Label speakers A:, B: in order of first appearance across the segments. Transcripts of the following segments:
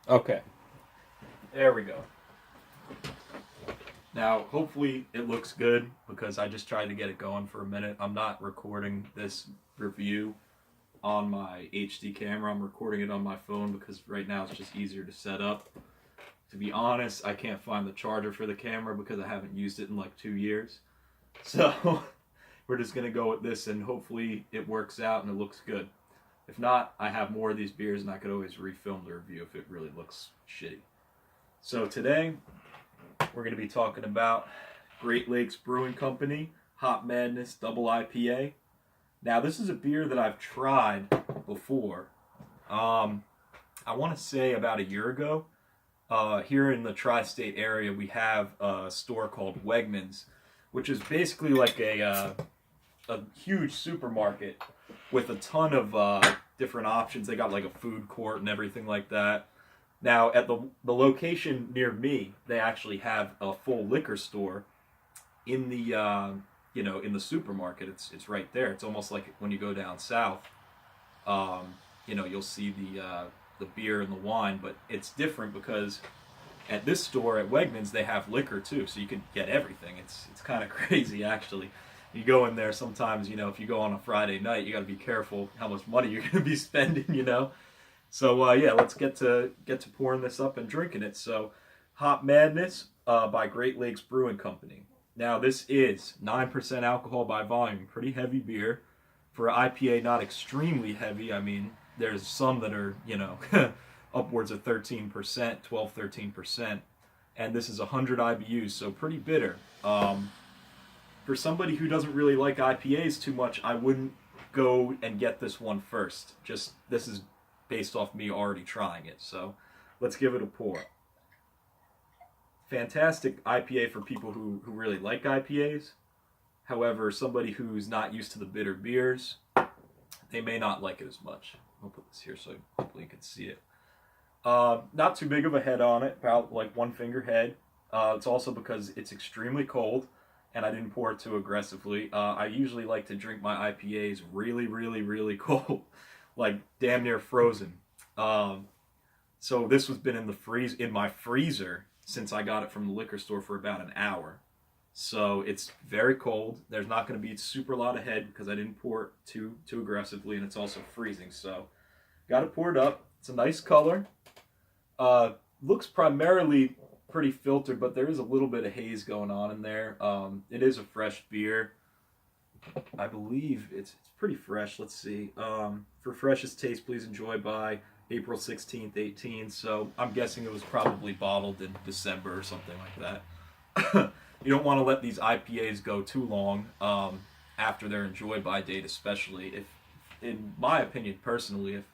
A: Okay, there we go. Now, hopefully it looks good because I just tried to get it going for a minute. I'm not recording this review on my HD camera. I'm recording it on my phone because right now it's just easier to set up. To be honest, I can't find the charger for the camera because I haven't used it in like 2 years. So we're just going to go with this and hopefully it works out and it looks good. If not, I have more of these beers and I could always refilm the review if it really looks shitty. So today, we're going to be talking about Great Lakes Brewing Company Hop Madness Double IPA. Now, this is a beer that I've tried before. I want to say about a year ago. Here in the tri-state area, we have a store called Wegmans, which is basically like a huge supermarket with a ton of different options. They got like a food court and everything like that. Now, at the location near me, they actually have a full liquor store in the in the supermarket. It's right there. It's almost like when you go down south. You'll see the beer and the wine, but it's different because at this store at Wegmans they have liquor too, so you can get everything. It's kind of crazy actually. You go in there sometimes, if you go on a Friday night, you got to be careful how much money you're going to be spending. So yeah, let's get to pouring this up and drinking it. So, Hop Madness by Great Lakes Brewing Company. Now this is 9% alcohol by volume, pretty heavy beer. For IPA, not extremely heavy. I mean, there's some that are upwards of 13%, 12, 13%, and this is 100 IBUs, so pretty bitter. For somebody who doesn't really like IPAs too much, I wouldn't go and get this one first. Just this is based off me already trying it. So let's give it a pour. Fantastic IPA for people who really like IPAs. However, somebody who's not used to the bitter beers, they may not like it as much. I'll put this here so hopefully you can see it. Not too big of a head on it, about like one finger head. It's also because it's extremely cold and I didn't pour it too aggressively. I usually like to drink my IPAs really, really, really cold, like damn near frozen. So this has been in my freezer since I got it from the liquor store for about an hour. So it's very cold. There's not going to be super lot of head because I didn't pour it too aggressively, and it's also freezing. So got to pour it up. It's a nice color. Looks primarily pretty filtered, but there is a little bit of haze going on in there. It is a fresh beer. I believe it's pretty fresh. Let's see. For freshest taste, please enjoy by April 16th, 18. So I'm guessing it was probably bottled in December or something like that. You don't want to let these IPAs go too long after their enjoy by date, especially if, in my opinion personally, if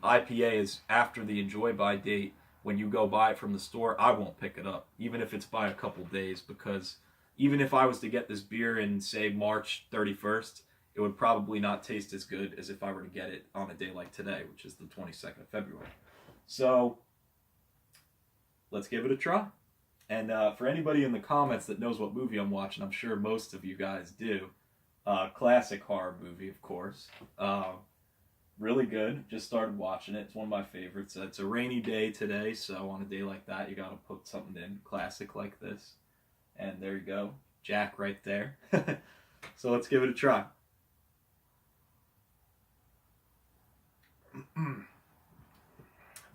A: IPA is after the enjoy by date when you go buy it from the store, I won't pick it up, even if it's by a couple days, because even if I was to get this beer in, say, March 31st, it would probably not taste as good as if I were to get it on a day like today, which is the 22nd of February. So, let's give it a try. And for anybody in the comments that knows what movie I'm watching, I'm sure most of you guys do. Classic horror movie, of course. Really good. Just started watching it. It's one of my favorites. It's a rainy day today, so on a day like that, you got to put something in. Classic like this. And there you go. Jack right there. So let's give it a try.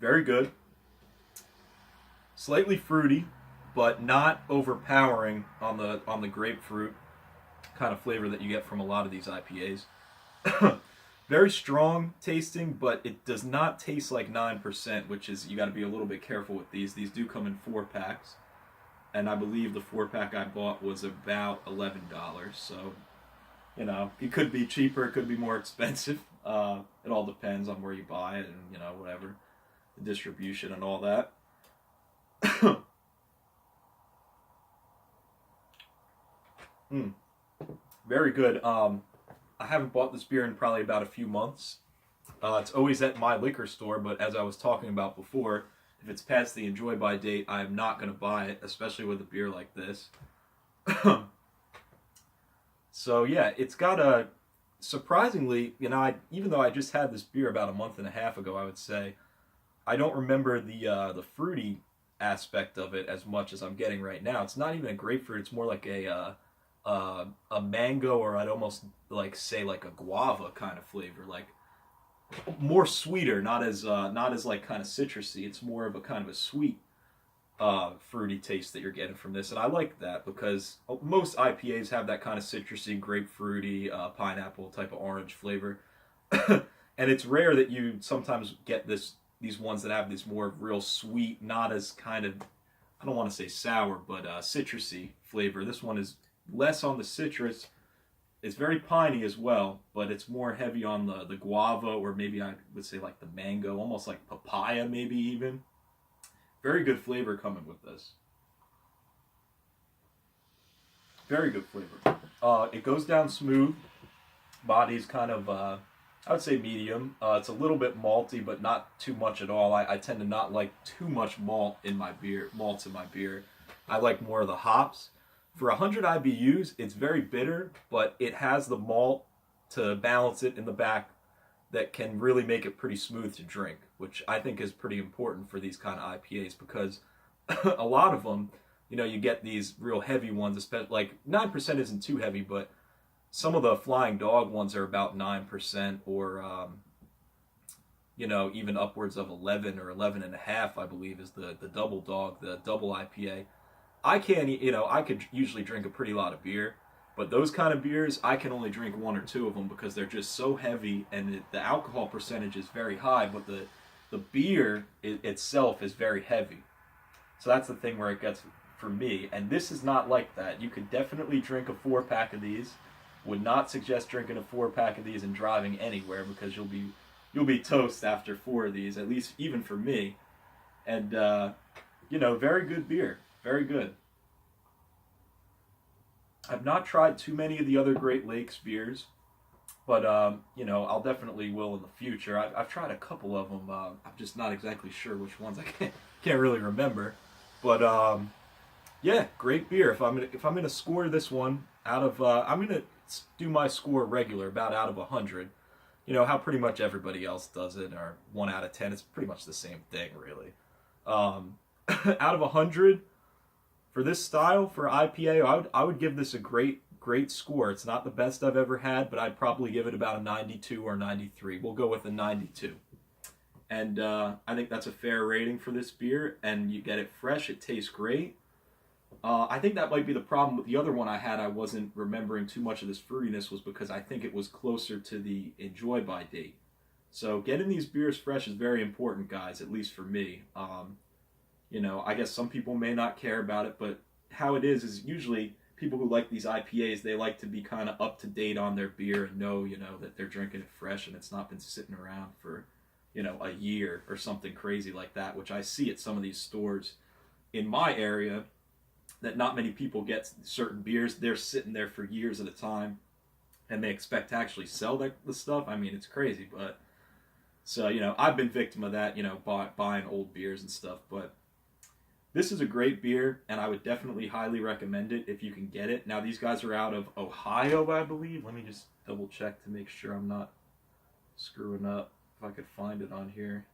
A: Very good. Slightly fruity, but not overpowering on the grapefruit kind of flavor that you get from a lot of these IPAs. Very strong tasting, but it does not taste like 9%, which is, you got to be a little bit careful with these. These do come in 4-packs, and I believe the 4-pack I bought was about $11. So, it could be cheaper, it could be more expensive. It all depends on where you buy it and, whatever, the distribution and all that. mm, Very good. I haven't bought this beer in probably about a few months. It's always at my liquor store, but as I was talking about before, if it's past the enjoy by date, I'm not going to buy it, especially with a beer like this. So yeah, it's got a surprisingly, even though I just had this beer about a month and a half ago, I would say I don't remember the fruity aspect of it as much as I'm getting right now. It's not even a grapefruit. It's more like a mango, or I'd almost like say like a guava kind of flavor, like more sweeter, not as like kind of citrusy. It's more of a kind of a sweet fruity taste that you're getting from this, and I like that because most IPAs have that kind of citrusy, grapefruity, pineapple type of orange flavor, and it's rare that you sometimes get these ones that have this more real sweet, not as kind of, I don't want to say sour, but citrusy flavor. This one is less on the citrus. It's very piney as well, but it's more heavy on the guava, or maybe I would say like the mango, almost like papaya, maybe even. Very good flavor coming with this. Very good flavor. It goes down smooth. Body's kind of, I would say medium. It's a little bit malty, but not too much at all. I tend to not like too much malts in my beer. I like more of the hops. For 100 IBUs, it's very bitter, but it has the malt to balance it in the back that can really make it pretty smooth to drink, which I think is pretty important for these kind of IPAs because a lot of them, you get these real heavy ones, especially like 9% isn't too heavy, but some of the Flying Dog ones are about 9%, or even upwards of 11 or 11 and a half, I believe, is the double dog, the double IPA. I can't, I could usually drink a pretty lot of beer, but those kind of beers, I can only drink one or two of them because they're just so heavy, and the alcohol percentage is very high, but the beer itself is very heavy. So that's the thing where it gets for me, and this is not like that. You could definitely drink a 4-pack of these. Would not suggest drinking a 4-pack of these and driving anywhere because you'll be toast after 4 of these, at least even for me. And very good beer, very good. I've not tried too many of the other Great Lakes beers, but I'll definitely will in the future. I've tried a couple of them. I'm just not exactly sure which ones. I can't really remember, but yeah, great beer. If I'm gonna score this one out of, I'm gonna do my score regular, about out of 100. How pretty much everybody else does it, or 1 out of 10. It's pretty much the same thing, really. Out of 100 for this style for IPA, I would give this a great score. It's not the best I've ever had, but I'd probably give it about a 92 or 93. We'll go with a 92. And I think that's a fair rating for this beer, and you get it fresh. It tastes great. I think that might be the problem with the other one I had. I wasn't remembering too much of this fruitiness was because I think it was closer to the enjoy by date. So getting these beers fresh is very important, guys, at least for me. I guess some people may not care about it, but how it is usually people who like these IPAs, they like to be kind of up to date on their beer and know, that they're drinking it fresh and it's not been sitting around for, a year or something crazy like that, which I see at some of these stores in my area that not many people get certain beers. They're sitting there for years at a time and they expect to actually sell the stuff. I mean, it's crazy, but so, I've been victim of that, buying old beers and stuff, but this is a great beer, and I would definitely highly recommend it if you can get it. Now, these guys are out of Ohio, I believe. Let me just double check to make sure I'm not screwing up. If I could find it on here.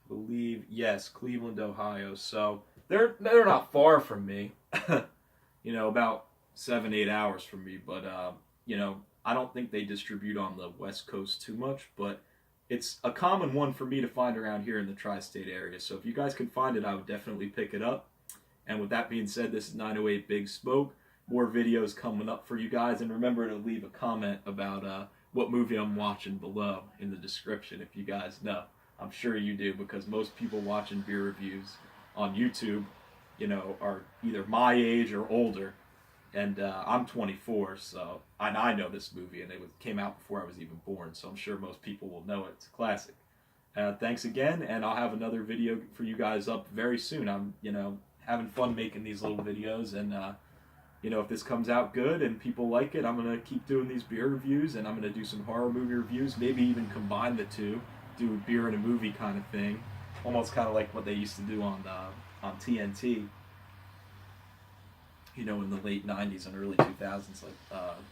A: I believe, yes, Cleveland, Ohio. So they're not far from me. About 7-8 hours from me. But, I don't think they distribute on the West Coast too much, but it's a common one for me to find around here in the tri-state area. So if you guys can find it, I would definitely pick it up. And with that being said, this is 908 Big Smoke. More videos coming up for you guys. And remember to leave a comment about what movie I'm watching below in the description if you guys know. I'm sure you do, because most people watching beer reviews on YouTube, are either my age or older. And I'm 24, so I know this movie, and it came out before I was even born, so I'm sure most people will know it. It's a classic. Thanks again, and I'll have another video for you guys up very soon. I'm, having fun making these little videos, and, if this comes out good and people like it, I'm going to keep doing these beer reviews, and I'm going to do some horror movie reviews, maybe even combine the two, do a beer and a movie kind of thing, almost kind of like what they used to do on TNT. In the late 90s and early 2000s, like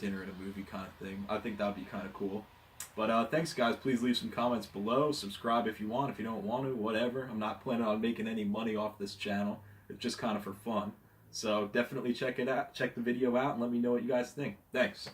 A: dinner and a movie kind of thing. I think that would be kind of cool. But But thanks, guys. Please leave some comments below. Subscribe if you want. If you don't want to, whatever. I'm not planning on making any money off this channel. It's just kind of for fun. So definitely check it out. Check the video out and let me know what you guys think. Thanks.